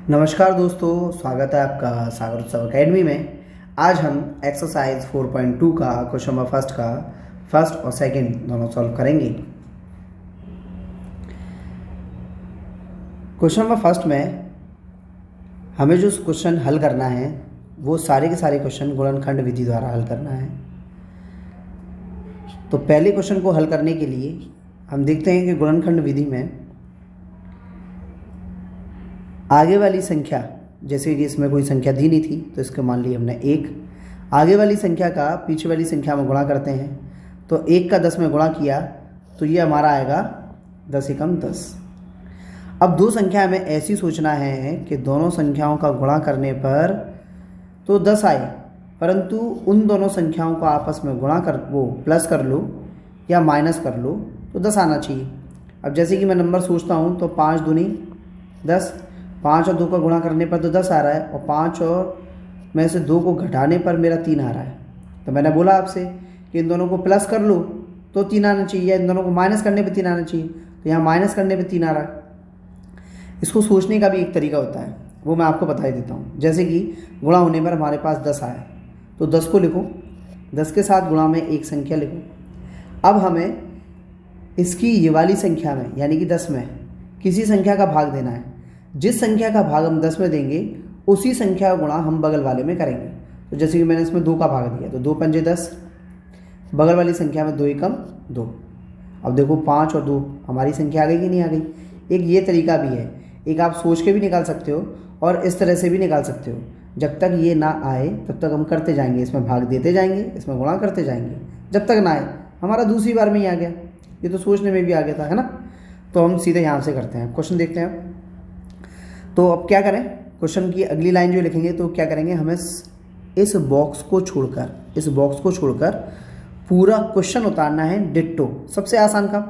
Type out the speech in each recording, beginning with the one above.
नमस्कार दोस्तों, स्वागत है आपका सागर उत्सव अकेडमी में। आज हम एक्सरसाइज 4.2 का क्वेश्चन नंबर फर्स्ट का फर्स्ट और सेकंड दोनों सॉल्व करेंगे। क्वेश्चन नंबर फर्स्ट में हमें जो क्वेश्चन हल करना है वो सारे के सारे क्वेश्चन गुणनखंड विधि द्वारा हल करना है। तो पहले क्वेश्चन को हल करने के लिए हम देखते हैं कि गुणनखंड विधि में आगे वाली संख्या, जैसे कि इसमें कोई संख्या दी नहीं थी तो इसके मान ली हमने 1, आगे वाली संख्या का पीछे वाली संख्या में गुणा करते हैं। तो 1 का 10 में गुणा किया तो ये हमारा आएगा 10 एकम 10। अब दो संख्या हमें ऐसी सोचना है कि दोनों संख्याओं का गुणा करने पर तो 10 आए, परंतु उन दोनों संख्याओं को आपस में गुणा कर वो प्लस कर लो या माइनस कर लो तो 10 आना चाहिए। अब जैसे कि मैं नंबर सोचता हूँ तो 5 दूनी 10, 5 और 2 का गुणा करने पर तो 10 आ रहा है और 5 और में से 2 को घटाने पर मेरा 3 आ रहा है। तो मैंने बोला आपसे कि इन दोनों को प्लस कर लो तो 3 आना चाहिए, या इन दोनों को माइनस करने पर 3 आना चाहिए। तो यहाँ माइनस करने पर 3 आ रहा है। इसको सोचने का भी एक तरीका होता है, वो मैं आपको बता ही देता हूँ। जैसे कि गुणा होने पर हमारे पास 10 आया तो 10 को लिखो, 10 के साथ गुणा में एक संख्या लिखो। अब हमें इसकी ये वाली संख्या में यानी कि 10 में किसी संख्या का भाग देना है। जिस संख्या का भाग हम 10 में देंगे उसी संख्या का गुणा हम बगल वाले में करेंगे। तो जैसे कि मैंने इसमें 2 का भाग दिया तो 2 पंजे 10, बगल वाली संख्या में 2 एकम 2। अब देखो 5 और 2 हमारी संख्या आ गई कि नहीं आ गई। एक ये तरीका भी है, एक आप सोच के भी निकाल सकते हो और इस तरह से भी निकाल सकते हो। जब तक ये ना आए तब तक हम करते जाएंगे, इसमें भाग देते जाएंगे, इसमें गुणा करते जाएंगे, जब तक ना आए। हमारा दूसरी बार में ही आ गया, ये तो सोचने में भी आ गया था, है ना। तो हम सीधे यहाँ से करते हैं, क्वेश्चन देखते हैं। तो अब क्या करें, क्वेश्चन की अगली लाइन जो लिखेंगे तो क्या करेंगे, हमें इस बॉक्स को छोड़कर पूरा क्वेश्चन उतारना है डिट्टो। सबसे आसान काम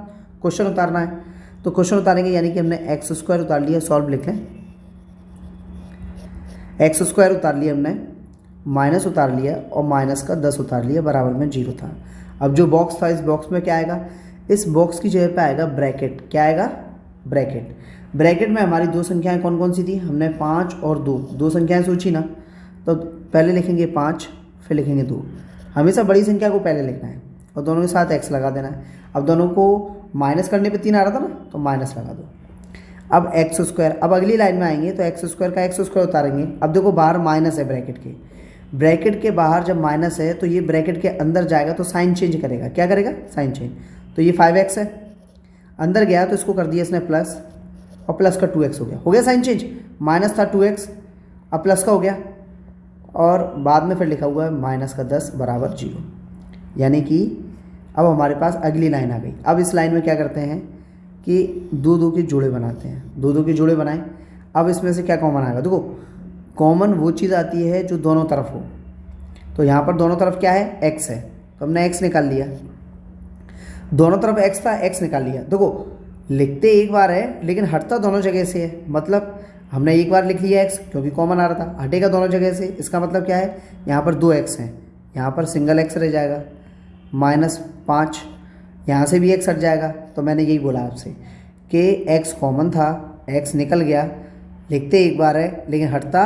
क्वेश्चन उतारना है। तो क्वेश्चन उतारेंगे यानी कि हमने x² उतार लिया, सॉल्व लिख लें। x² उतार लिया हमने, माइनस उतार लिया और माइनस का 10 उतार लिया, बराबर में 0 था। अब जो बॉक्स था इस बॉक्स में क्या आएगा, इस बॉक्स की जगह पे आएगा ब्रैकेट। क्या आएगा, ब्रैकेट। ब्रैकेट में हमारी दो संख्याएं कौन कौन सी थी, हमने 5 और 2, दो संख्याएं सोची ना। तो पहले लिखेंगे 5 फिर लिखेंगे 2। हमेशा बड़ी संख्या को पहले लिखना है और दोनों के साथ x लगा देना है। अब दोनों को माइनस करने पे 3 आ रहा था ना, तो माइनस लगा दो। अब x², अब अगली लाइन में आएंगे तो x² का x² उतारेंगे। अब देखो बाहर माइनस है ब्रैकेट के बाहर जब माइनस है तो ये ब्रैकेट के अंदर जाएगा तो साइन चेंज करेगा। क्या करेगा, साइन चेंज। तो ये 5x है, अंदर गया तो इसको कर दिया इसने प्लस, और प्लस का 2x हो गया साइन चेंज। माइनस था 2x, अब प्लस का हो गया, और बाद में फिर लिखा हुआ है माइनस का 10 बराबर 0। यानी कि अब हमारे पास अगली लाइन आ गई। अब इस लाइन में क्या करते हैं कि 2 के जोड़े बनाते हैं, 2 के जोड़े बनाएं। अब इसमें से क्या कॉमन आएगा, देखो कॉमन वो चीज़ आती है जो दोनों तरफ हो। तो यहाँ पर दोनों तरफ क्या है, x है, तो हमने x निकाल लिया। दोनों तरफ x था, x निकाल लिया। देखो लिखते एक बार है लेकिन हटता दोनों जगह से है। मतलब हमने एक बार लिख लिया x क्योंकि कॉमन आ रहा था, हटेगा दोनों जगह से। इसका मतलब क्या है, यहाँ पर 2x हैं, यहाँ पर सिंगल x रह जाएगा, -5, यहाँ से भी x हट जाएगा। तो मैंने यही बोला आपसे कि x कॉमन था, x निकल गया, लिखते एक बार है लेकिन हटता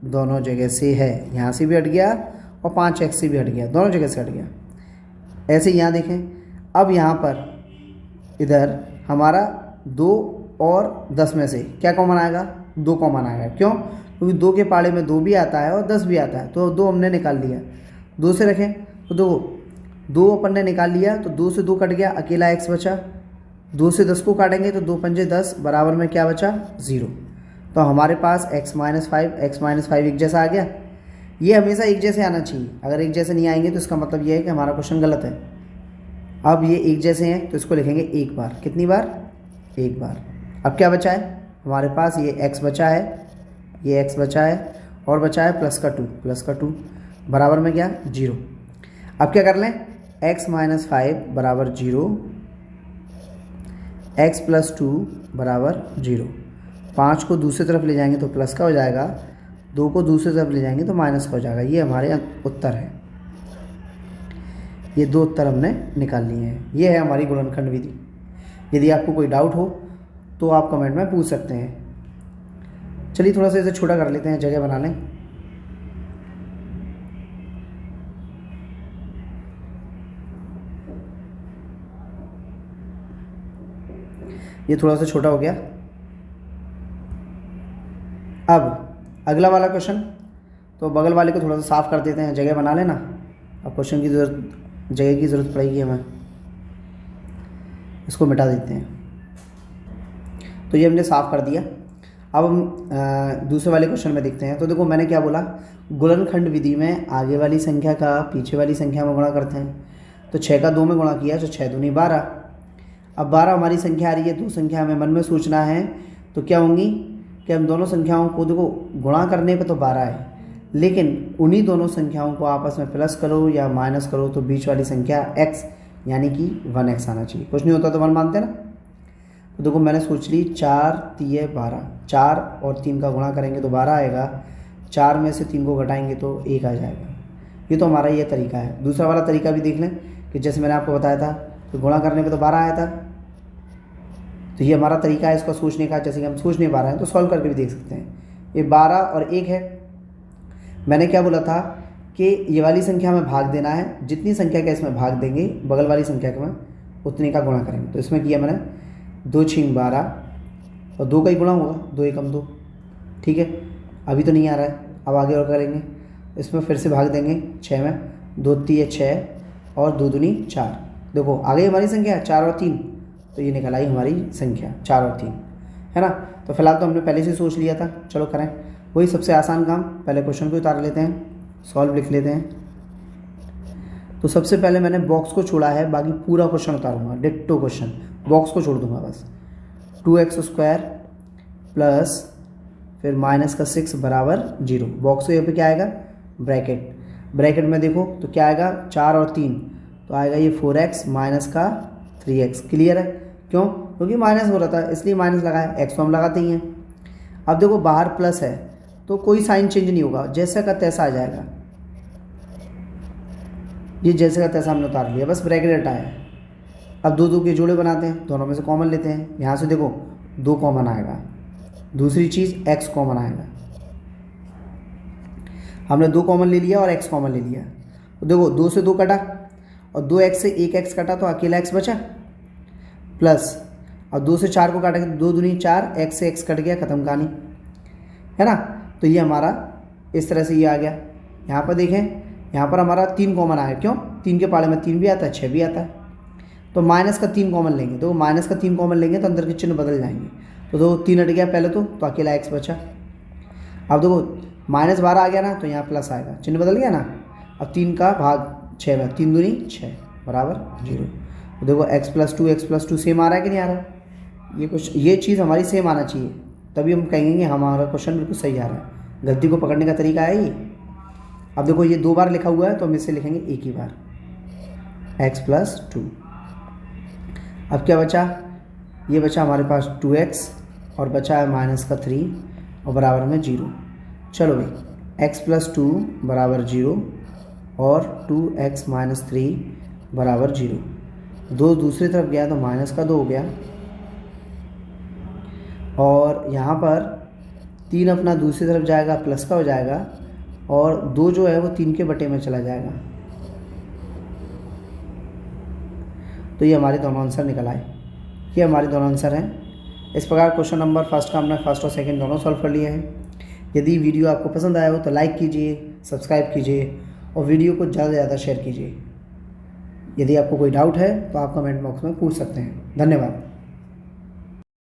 दोनों जगह से है। यहाँ से भी हट गया और 5x से भी हट गया, दोनों जगह से हट गया। ऐसे यहाँ देखें, अब यहाँ पर इधर हमारा 2 और 10 में से क्या कॉमन आएगा, 2 कॉमन आएगा। क्यों, क्योंकि 2 के पाड़े में 2 भी आता है और 10 भी आता है। तो 2 हमने निकाल लिया, 2 से रखें तो 2 अपन ने निकाल लिया तो 2 से 2 कट गया, अकेला x बचा। 2 से 10 को काटेंगे तो 2 पंजे 10, बराबर में क्या बचा, 0। तो हमारे पास x - 5 एक जैसा आ गया। ये हमेशा एक जैसे आना चाहिए, अगर एक जैसे नहीं आएंगे तो इसका मतलब ये है कि हमारा क्वेश्चन गलत है। अब ये एक जैसे हैं तो इसको लिखेंगे एक बार। कितनी बार, एक बार। अब क्या बचा है हमारे पास, ये x बचा है, ये x बचा है और बचा है प्लस का 2 बराबर में क्या, 0। अब क्या कर लें, x - 5 बराबर 0, x + 2 बराबर 0। 5 को दूसरी तरफ ले जाएंगे तो प्लस का हो जाएगा, 2 को दूसरी तरफ ले जाएंगे तो माइनस का हो जाएगा। ये हमारे उत्तर है। ये 2 उत्तर हमने निकाल लिए हैं। ये है हमारी गुणनखंड विधि। यदि आपको कोई डाउट हो तो आप कमेंट में पूछ सकते हैं। चलिए थोड़ा सा इसे छोटा कर लेते हैं, जगह बना लें। ये थोड़ा सा छोटा हो गया। अब अगला वाला क्वेश्चन, तो बगल वाले को थोड़ा सा साफ कर देते हैं, जगह बना लेना। अब क्वेश्चन की जगह की ज़रूरत पड़ेगी हमें, इसको मिटा देते हैं। तो ये हमने साफ़ कर दिया। अब हम दूसरे वाले क्वेश्चन में देखते हैं। तो देखो मैंने क्या बोला, गुणनखंड विधि में आगे वाली संख्या का पीछे वाली संख्या में गुणा करते हैं। तो 6 का 2 में गुणा किया तो 6 दूनी 12। अब 12 हमारी संख्या आ रही है, दो संख्या हमें मन में सोचना है। तो क्या होंगी कि हम दोनों संख्याओं को देखो गुणा करने पे तो 12 है, लेकिन उन्हीं दोनों संख्याओं को आपस में प्लस करो या माइनस करो तो बीच वाली संख्या x यानी कि 1x आना चाहिए। कुछ नहीं होता तो 1 मानते हैं ना। तो देखो मैंने सोच ली 4 3 12, 4 और 3 का गुणा करेंगे तो 12 आएगा, 4 में से 3 को घटाएंगे तो 1 आ जाएगा। ये तो हमारा ये तरीका है। दूसरा वाला तरीका भी देख लें कि जैसे मैंने आपको बताया था तो गुणा करने पे तो 12 आया था। तो ये हमारा तरीका है इसका सोचने का। जैसे कि हम सोच नहीं पा रहे हैं तो सॉल्व करके भी देख सकते हैं। ये 12 और 1 है। मैंने क्या बोला था कि ये वाली संख्या में भाग देना है, जितनी संख्या का इसमें भाग देंगे बगल वाली संख्या का में उतने का गुणा करेंगे। तो इसमें किया मैंने 2 6 12 और 2 का ही गुणा होगा, 2 एकम 2। ठीक है, अभी तो नहीं आ रहा है, अब आगे और करेंगे। इसमें फिर से भाग देंगे 6 में, 2 3 6 और 2 दूनी 4। देखो आ गई हमारी संख्या 4 और 3, तो ये निकल आई हमारी संख्या 4 और 3, है ना। तो फिलहाल तो हमने पहले से सोच लिया था। चलो करें वही सबसे आसान काम, पहले क्वेश्चन को उतार लेते हैं, सॉल्व लिख लेते हैं। तो सबसे पहले मैंने बॉक्स को छोड़ा है, बाकी पूरा क्वेश्चन उतारूंगा, डिट्टो क्वेश्चन, बॉक्स को छोड़ दूंगा बस। 2x² प्लस फिर माइनस का 6 बराबर 0। बॉक्स यहाँ पे क्या आएगा, ब्रैकेट। ब्रैकेट में देखो तो क्या आएगा 4 और 3, तो आएगा ये 4x माइनस का 3x। क्लियर है, क्यों, क्योंकि माइनस हो रहा था इसलिए माइनस लगाया, एक्स तो हम लगाते ही हैं। अब देखो बाहर प्लस है तो कोई साइन चेंज नहीं होगा, जैसा का तैसा आ जाएगा। ये जैसे का तैसा हमने उतार लिया, बस ब्रैकेट हटाया है। अब 2 2 के जोड़े बनाते हैं, दोनों में से कॉमन लेते हैं। यहाँ से देखो 2 कॉमन आएगा, दूसरी चीज़ x कॉमन आएगा। हमने 2 कॉमन ले लिया और x कॉमन ले लिया। तो देखो 2 से 2 कटा और 2x से 1x कटा तो अकेला x बचा, प्लस अब 2 से 4 को काटेंगे तो 2 दूनी 4, x से x कट गया, खत्म कहानी, है ना। तो ये हमारा इस तरह से ये आ गया। यहाँ पर देखें, यहाँ पर हमारा 3 कॉमन आया, क्यों, 3 के पाले में 3 भी आता है, 6 भी आता है। तो माइनस का 3 कॉमन लेंगे, तो माइनस का 3 कॉमन लेंगे तो अंदर के चिन्ह बदल जाएंगे। तो देखो 3 हट गया पहले तो अकेला x बचा। अब देखो -12 आ गया ना, तो यहाँ प्लस आएगा, चिन्ह बदल गया ना। अब 3 का भाग 6 में, 3 दूनी 6 बराबर 0। तो देखो x + 2 सेम आ रहा है कि नहीं आ रहा है। ये चीज़ हमारी सेम आना चाहिए, तभी हम कहेंगे कि हमारा क्वेश्चन बिल्कुल सही आ रहा है। गलती को पकड़ने का तरीका है ये। अब देखो ये 2 बार लिखा हुआ है तो हम इसे लिखेंगे एक ही बार, x + 2। अब क्या बचा, ये बचा हमारे पास 2x और बचा है -3 और बराबर में 0। चलो भाई x + 2 बराबर 0 और 2x - 3 बराबर 0। 2 दूसरी तरफ गया तो -2 हो गया, और यहाँ पर 3 अपना दूसरी तरफ जाएगा प्लस का हो जाएगा, और 2 जो है वो 3 के बटे में चला जाएगा। तो ये हमारे दोनों आंसर निकल आए। ये हमारे दोनों आंसर हैं। इस प्रकार क्वेश्चन नंबर फर्स्ट का हमने फर्स्ट और सेकंड दोनों सॉल्व कर लिए हैं। यदि वीडियो आपको पसंद आया हो तो लाइक कीजिए, सब्सक्राइब कीजिए और वीडियो को ज़्यादा से ज़्यादा शेयर कीजिए। यदि आपको कोई डाउट है तो आप कमेंट बॉक्स में पूछ सकते हैं। धन्यवाद।